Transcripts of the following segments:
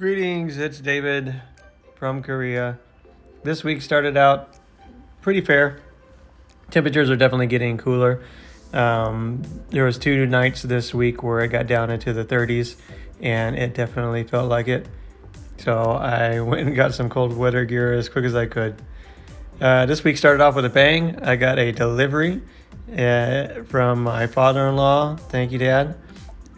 Greetings, it's David from Korea. This week started out pretty fair. Temperatures are definitely getting cooler. There was 2 nights this week where it got down into the 30s, and it definitely felt like it. So I went and got some cold weather gear as quick as I could. This week started off with a bang. I got a delivery from my father-in-law. Thank you, Dad.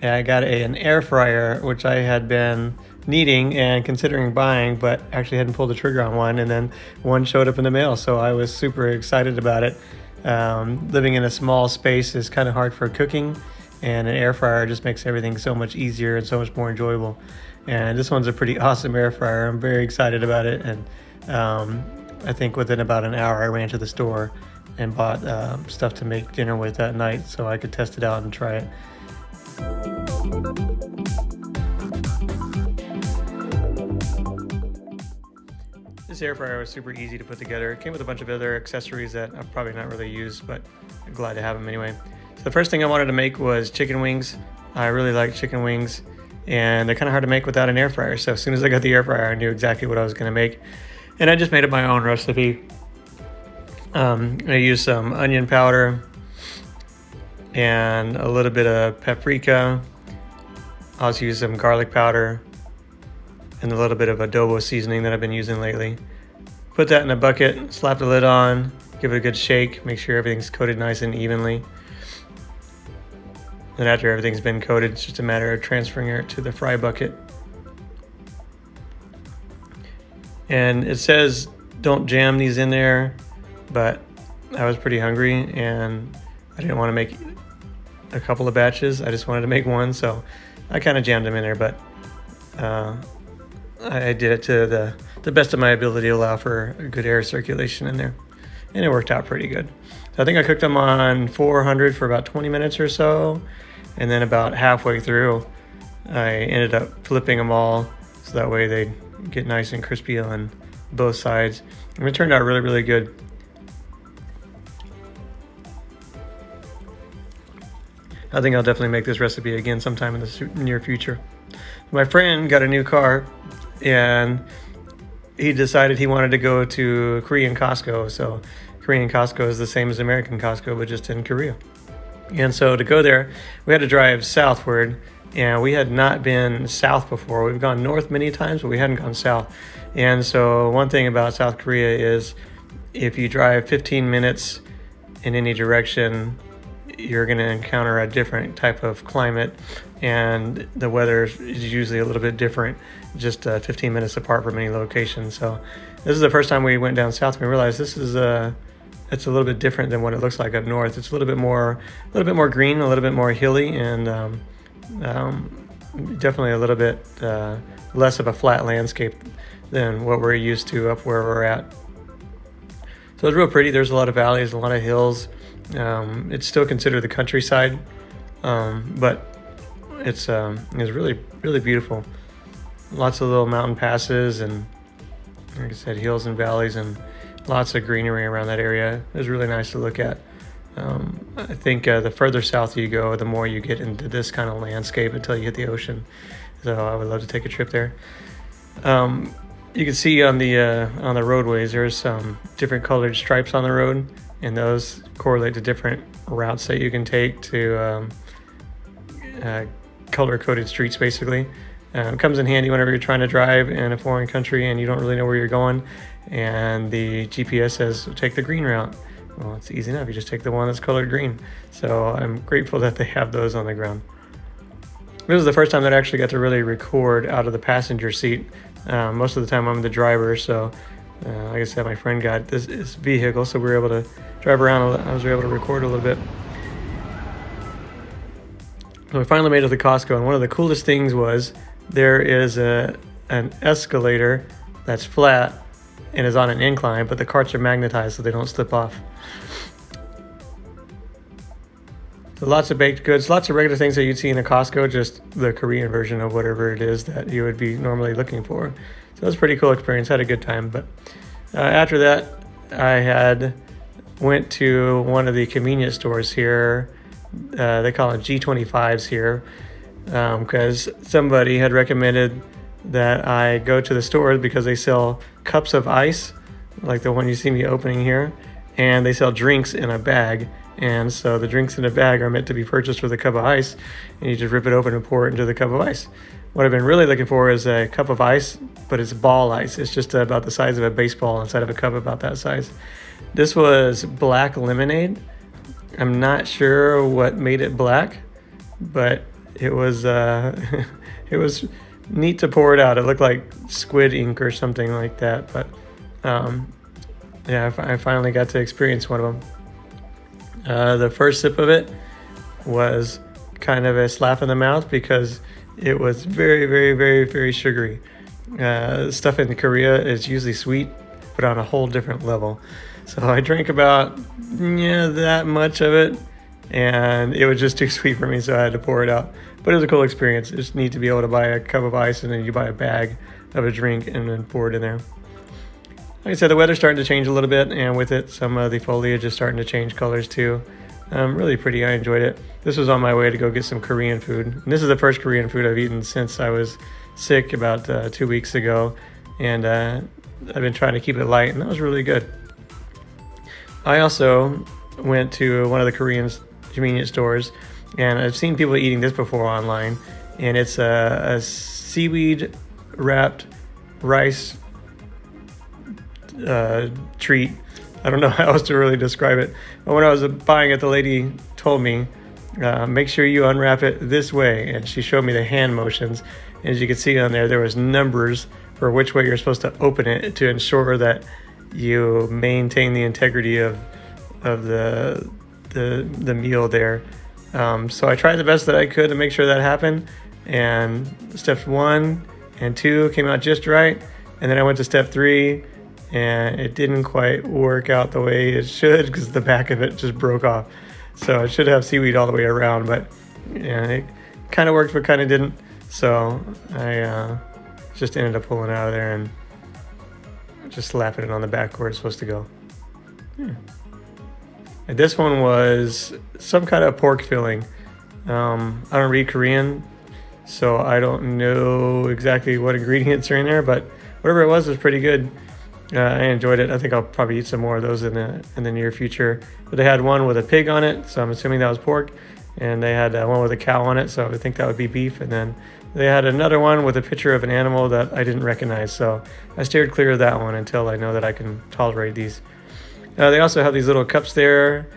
And I got an air fryer, which I had been needing and considering buying, but actually hadn't pulled the trigger on one, and then one showed up in the mail, so I was super excited about it. Living in a small space is kind of hard for cooking, and an air fryer just makes everything so much easier and so much more enjoyable. And this one's a pretty awesome air fryer. I'm very excited about it, and I think within about an hour I ran to the store and bought stuff to make dinner with that night so I could test it out and try it. This air fryer was super easy to put together. It came with a bunch of other accessories that I've probably not really used, but I'm glad to have them anyway. So the first thing I wanted to make was chicken wings. I really like chicken wings, and they're kind of hard to make without an air fryer. So as soon as I got the air fryer, I knew exactly what I was going to make, and I just made up my own recipe. I used some onion powder and a little bit of paprika. I also used some garlic powder and a little bit of adobo seasoning that I've been using lately. Put that in a bucket, slap the lid on, give it a good shake, make sure everything's coated nice and evenly. Then after everything's been coated, it's just a matter of transferring it to the fry bucket. And it says don't jam these in there, but I was pretty hungry and I didn't want to make a couple of batches. I just wanted to make one, so I kind of jammed them in there, but I did it to the best of my ability to allow for a good air circulation in there, and it worked out pretty good. So I think I cooked them on 400 for about 20 minutes or so, and then about halfway through I ended up flipping them all so that way they get nice and crispy on both sides, and it turned out really, really good. I think I'll definitely make this recipe again sometime in the near future. My friend got a new car, and he decided he wanted to go to Korean Costco. So Korean Costco is the same as American Costco, but just in Korea. And so to go there, we had to drive southward, and we had not been south before. We've gone north many times, but we hadn't gone south. And so one thing about South Korea is if you drive 15 minutes in any direction, you're going to encounter a different type of climate, and the weather is usually a little bit different, just 15 minutes apart from any location. So this is the first time we went down south, and we realized this is it's a little bit different than what it looks like up north. It's a little bit more green, a little bit more hilly, and definitely a little bit less of a flat landscape than what we're used to up where we're at. So it's real pretty. There's a lot of valleys, a lot of hills. It's still considered the countryside, but it's really, really beautiful. Lots of little mountain passes, and like I said, hills and valleys, and lots of greenery around that area. It was really nice to look at. I think the further south you go, the more you get into this kind of landscape until you hit the ocean. So I would love to take a trip there. You can see on the roadways, there's some different colored stripes on the road, and those correlate to different routes that you can take to color-coded streets, basically. It comes in handy whenever you're trying to drive in a foreign country and you don't really know where you're going, and the GPS says, take the green route. Well, it's easy enough. You just take the one that's colored green. So I'm grateful that they have those on the ground. This is the first time that I actually got to really record out of the passenger seat. Most of the time I'm the driver, so like I said, my friend got this vehicle, so we were able to drive around. I was able to record a little bit. So we finally made it to Costco, and one of the coolest things was there is an escalator that's flat and is on an incline, but the carts are magnetized so they don't slip off. So lots of baked goods, lots of regular things that you'd see in a Costco, just the Korean version of whatever it is that you would be normally looking for. So it was a pretty cool experience. Had a good time. But after that, I went to one of the convenience stores here. They call it G25s here, because somebody had recommended that I go to the stores because they sell cups of ice, like the one you see me opening here, and they sell drinks in a bag. And so the drinks in a bag are meant to be purchased with a cup of ice, and you just rip it open and pour it into the cup of ice. What I've been really looking for is a cup of ice, but it's ball ice. It's just about the size of a baseball inside of a cup about that size. This was black lemonade. I'm not sure what made it black, but it was it was neat to pour it out. It looked like squid ink or something like that. But yeah, I finally got to experience one of them. The first sip of it was kind of a slap in the mouth because it was very, very, very, very sugary. Stuff in Korea is usually sweet, but on a whole different level. So I drank about that much of it, and it was just too sweet for me, so I had to pour it out. But it was a cool experience. It's neat to be able to buy a cup of ice, and then you buy a bag of a drink and then pour it in there. Like I said, the weather's starting to change a little bit, and with it, some of the foliage is starting to change colors too. Really pretty. I enjoyed it. This was on my way to go get some Korean food. And this is the first Korean food I've eaten since I was sick about 2 weeks ago, and I've been trying to keep it light, and that was really good. I also went to one of the Korean convenience stores, and I've seen people eating this before online, and it's a seaweed wrapped rice treat. I don't know how else to really describe it, but when I was buying it, the lady told me, make sure you unwrap it this way, and she showed me the hand motions. As you can see on there was numbers for which way you're supposed to open it to ensure that you maintain the integrity of the meal there. So I tried the best that I could to make sure that happened, and steps 1 and 2 came out just right, and then I went to step 3, and it didn't quite work out the way it should because the back of it just broke off. So it should have seaweed all the way around, but it kind of worked but kind of didn't. So I just ended up pulling it out of there and just slapping it on the back where it's supposed to go. And this one was some kind of pork filling. I don't read Korean, so I don't know exactly what ingredients are in there, but whatever it was pretty good. I enjoyed it. I think I'll probably eat some more of those in the near future. But they had one with a pig on it, so I'm assuming that was pork. And they had one with a cow on it, so I would think that would be beef. And then they had another one with a picture of an animal that I didn't recognize. So I steered clear of that one until I know that I can tolerate these. They also have these little cups there,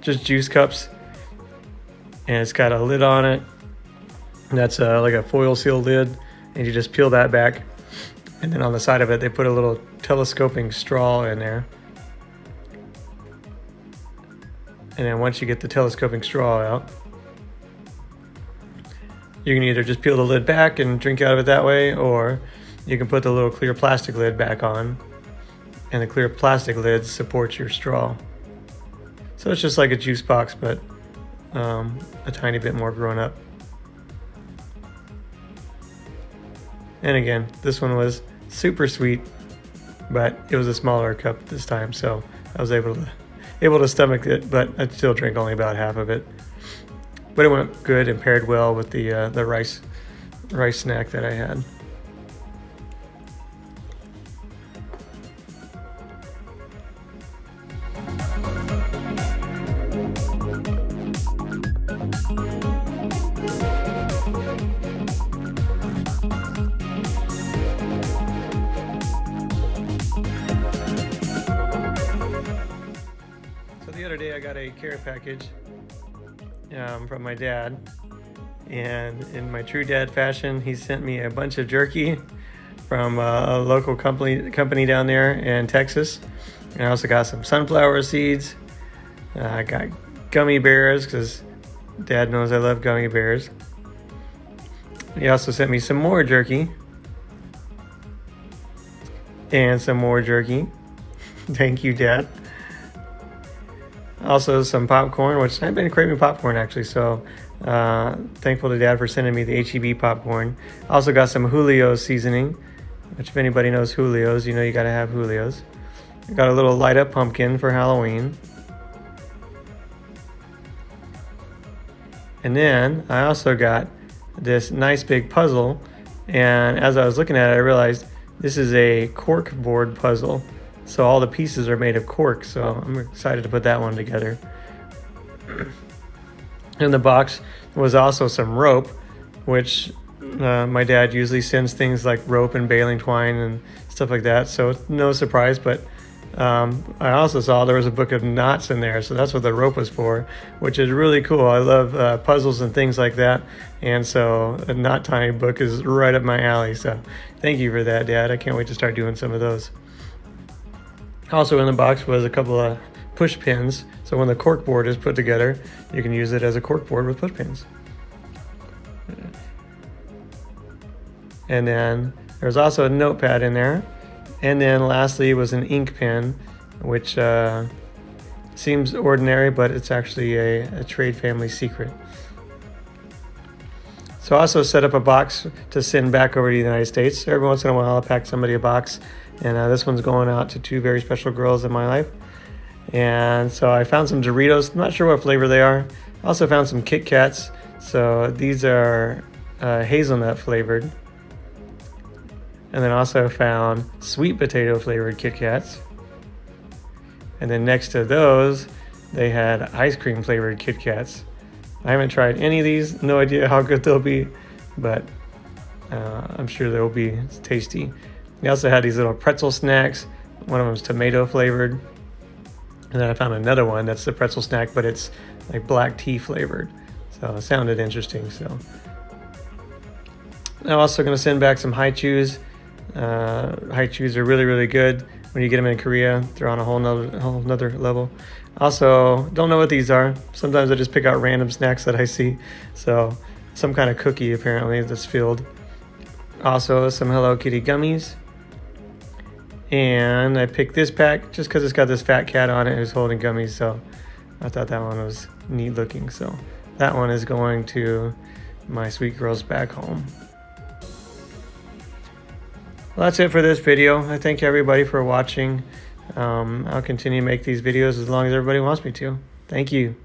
just juice cups. And it's got a lid on it. And that's like a foil seal lid. And you just peel that back. And then on the side of it, they put a little telescoping straw in there. And then once you get the telescoping straw out, you can either just peel the lid back and drink out of it that way, or you can put the little clear plastic lid back on, and the clear plastic lid supports your straw. So it's just like a juice box, but a tiny bit more grown up. And again, this one was super sweet, but it was a smaller cup this time, so I was able to stomach it, but I still drank only about half of it. But it went good and paired well with the rice snack that I had. The other day I got a care package from my dad, and in my true dad fashion, he sent me a bunch of jerky from a local company down there in Texas. And I also got some sunflower seeds. I got gummy bears because Dad knows I love gummy bears. He also sent me some more jerky and some more jerky. Thank you, Dad. Also some popcorn, which I've been craving popcorn actually, so thankful to Dad for sending me the H-E-B popcorn. Also got some Julio's seasoning, which if anybody knows Julio's, you know you gotta have Julio's. I got a little light up pumpkin for Halloween. And then I also got this nice big puzzle And as I was looking at it, I realized this is a cork board puzzle. So all the pieces are made of cork. So I'm excited to put that one together. In the box was also some rope, which my dad usually sends things like rope and baling twine and stuff like that. So it's no surprise, but I also saw there was a book of knots in there, so that's what the rope was for, which is really cool. I love puzzles and things like that, and so a knot tying book is right up my alley. So thank you for that, Dad. I can't wait to start doing some of those. Also in the box was a couple of push pins, so when the cork board is put together, you can use it as a cork board with push pins. And then there's also a notepad in there. And then lastly was an ink pen, which seems ordinary, but it's actually a trade family secret. So I also set up a box to send back over to the United States. Every once in a while I'll pack somebody a box, and this one's going out to two very special girls in my life. And so I found some Doritos, I'm not sure what flavor they are. I also found some Kit Kats. So these are hazelnut flavored. And then also found sweet potato flavored Kit Kats. And then next to those, they had ice cream flavored Kit Kats. I haven't tried any of these, no idea how good they'll be, but I'm sure they'll be tasty. They also had these little pretzel snacks. One of them is tomato flavored. And then I found another one that's the pretzel snack, but it's like black tea flavored. So it sounded interesting. So I'm also going to send back some Hi-Chews. Hi-Chews are really, really good when you get them in Korea. They're on a whole nother level. Also, don't know what these are. Sometimes I just pick out random snacks that I see. So some kind of cookie apparently that's filled. Also some Hello Kitty gummies. And I picked this pack just because it's got this fat cat on it who's holding gummies. So I thought that one was neat looking. So that one is going to my sweet girls back home. Well, that's it for this video. I thank everybody for watching. I'll continue to make these videos as long as everybody wants me to. Thank you.